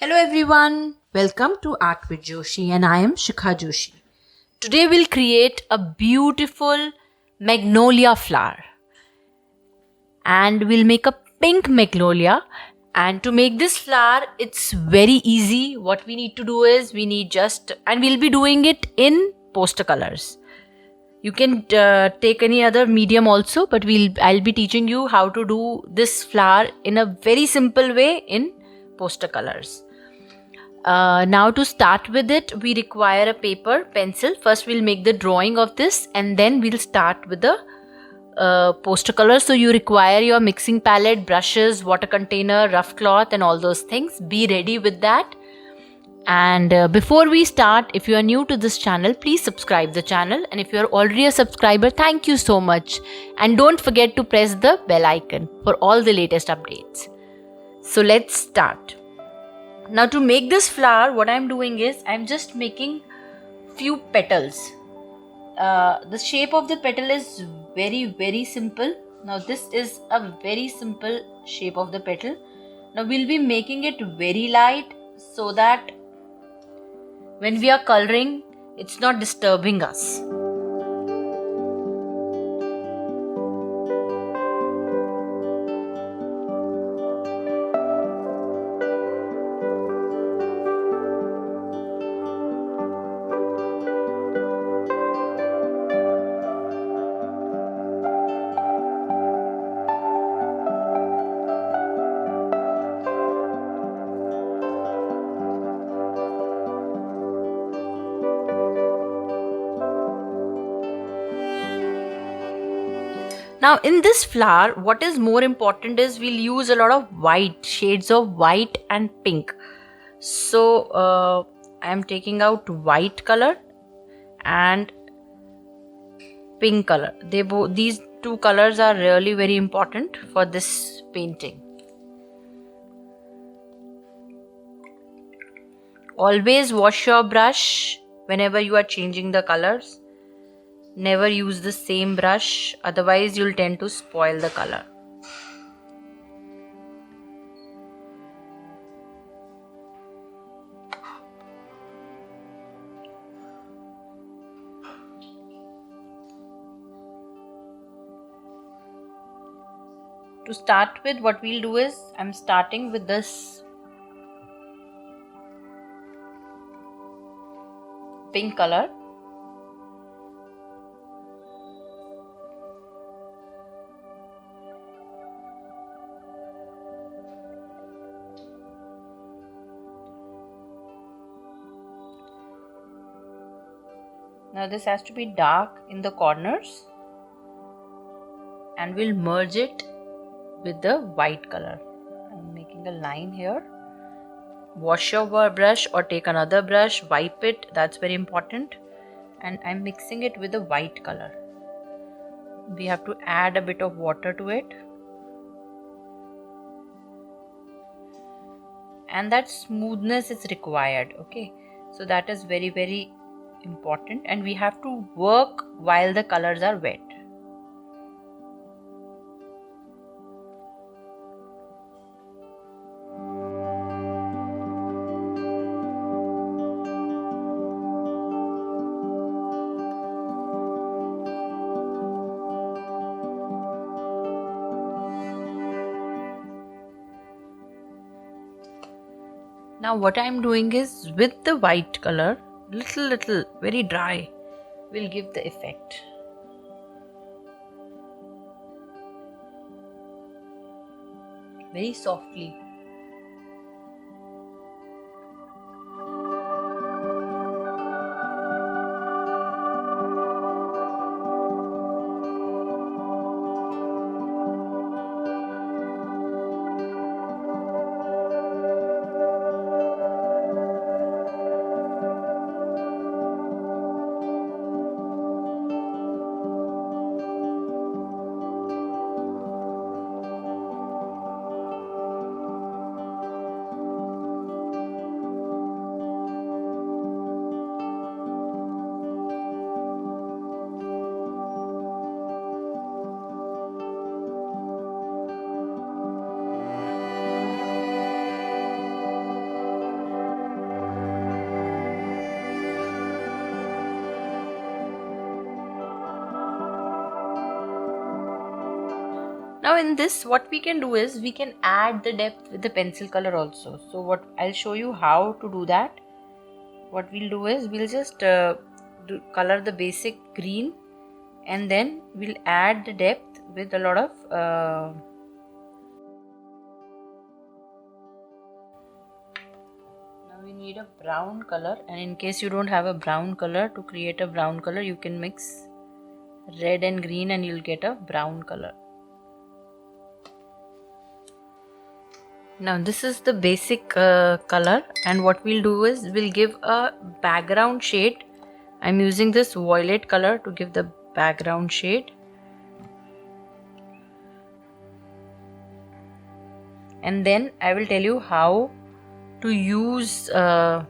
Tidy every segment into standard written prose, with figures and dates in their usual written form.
Hello everyone, welcome to Art with Joshi and I am Shikha Joshi. Today we'll create a beautiful magnolia flower and we'll make a pink magnolia. And to make this flower, it's very easy. What we need to do is we'll be doing it in poster colors. You can take any other medium also, but I'll be teaching you how to do this flower in a very simple way in poster colors. Now to start with it, we require a paper, pencil. First we'll make the drawing of this and then we'll start with the poster color. So you require your mixing palette, brushes, water container, rough cloth and all those things. Be ready with that. And before we start, if you are new to this channel, please subscribe the channel. And if you are already a subscriber, thank you so much. And don't forget to press the bell icon for all the latest updates. So let's start. Now to make this flower, what I'm doing is I'm just making few petals. The shape of the petal is very simple. Now this is a very simple shape of the petal. Now we'll be making it very light so that when we are coloring, it's not disturbing us. Now in this flower, what is more important is we'll use a lot of white, shades of white and pink. So I am taking out white color and pink color. These two colors are really very important for this painting. Always wash your brush whenever you are changing the colors. Never use the same brush, otherwise you'll tend to spoil the color. To start with, what we'll do is I'm starting with this pink color. Now this has to be dark in the corners and we'll merge it with the white color. I'm making a line here. Wash your brush or take another brush, wipe it, that's very important. And I'm mixing it with the white color. We have to add a bit of water to it. And that smoothness is required, okay? So that is very important, and we have to work while the colors are wet. Now what I am doing is with the white color, little very dry, will give the effect. Very softly. Now in this, what we can do is we can add the depth with the pencil color also. So what I'll show you how to do that. What we'll do is we'll just color the basic green, and then we'll add the depth with a lot of now we need a brown color, and in case you don't have a brown color, to create a brown color you can mix red and green and you'll get a brown color. Now this is the basic color, and what we'll do is we'll give a background shade. I'm using this violet color to give the background shade, and then I will tell you how to use now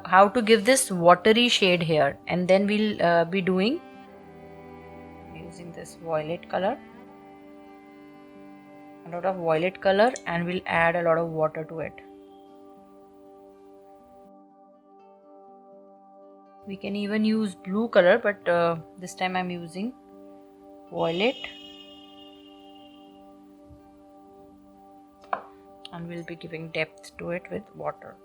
how to give this watery shade here, and then we'll be doing using this violet color, a lot of violet color, and we'll add a lot of water to it. We can even use blue color, but this time I'm using violet, and we'll be giving depth to it with water.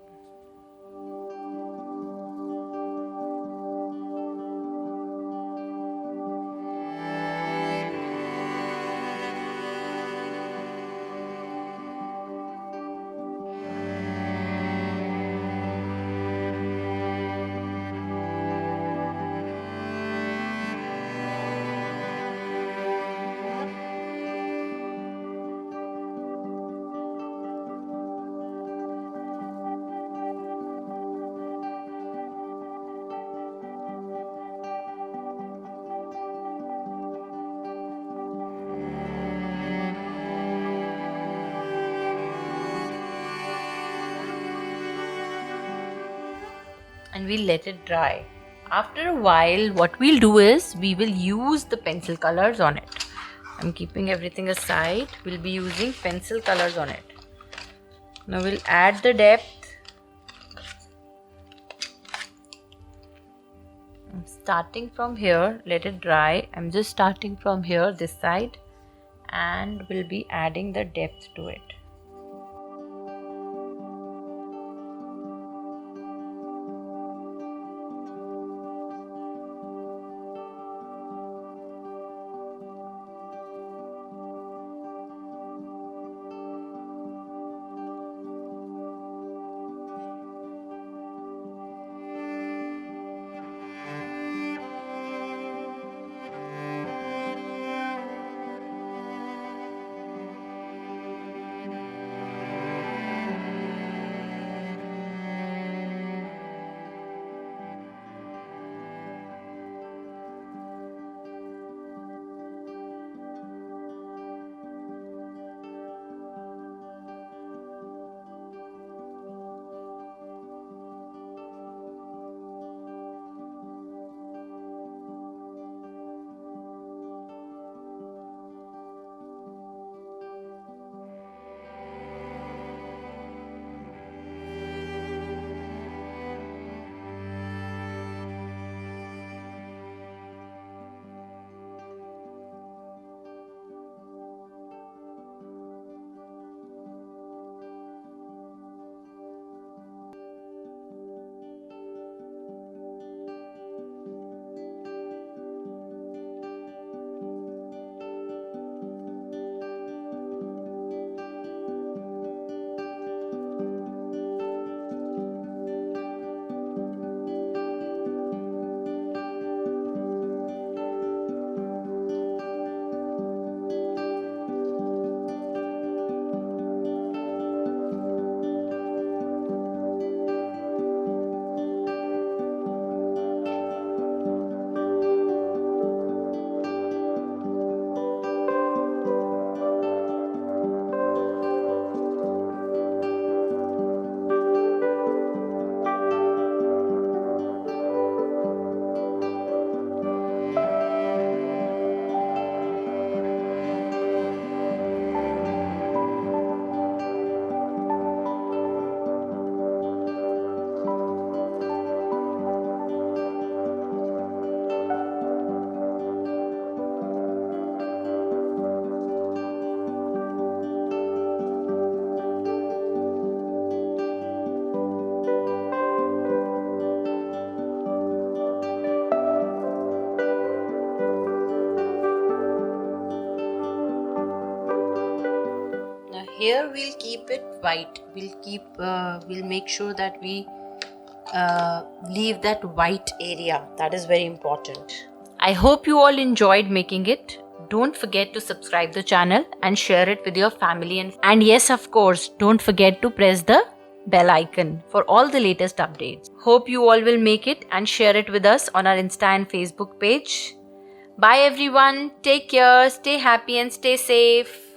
And we'll let it dry. After a while, what we'll do is we will use the pencil colors on it. I'm keeping everything aside. We'll be using pencil colors on it. Now we'll add the depth. I'm starting from here, let it dry. I'm just starting from here, this side, and we'll be adding the depth to it. here we'll keep it white. We'll make sure that we leave that white area. That is very important. I hope you all enjoyed making it. Don't forget to subscribe the channel and share it with your family, and yes, of course, don't forget to press the bell icon for all the latest updates. Hope you all will make it and share it with us on our Insta and Facebook page. Bye everyone. Take care, stay happy and stay safe.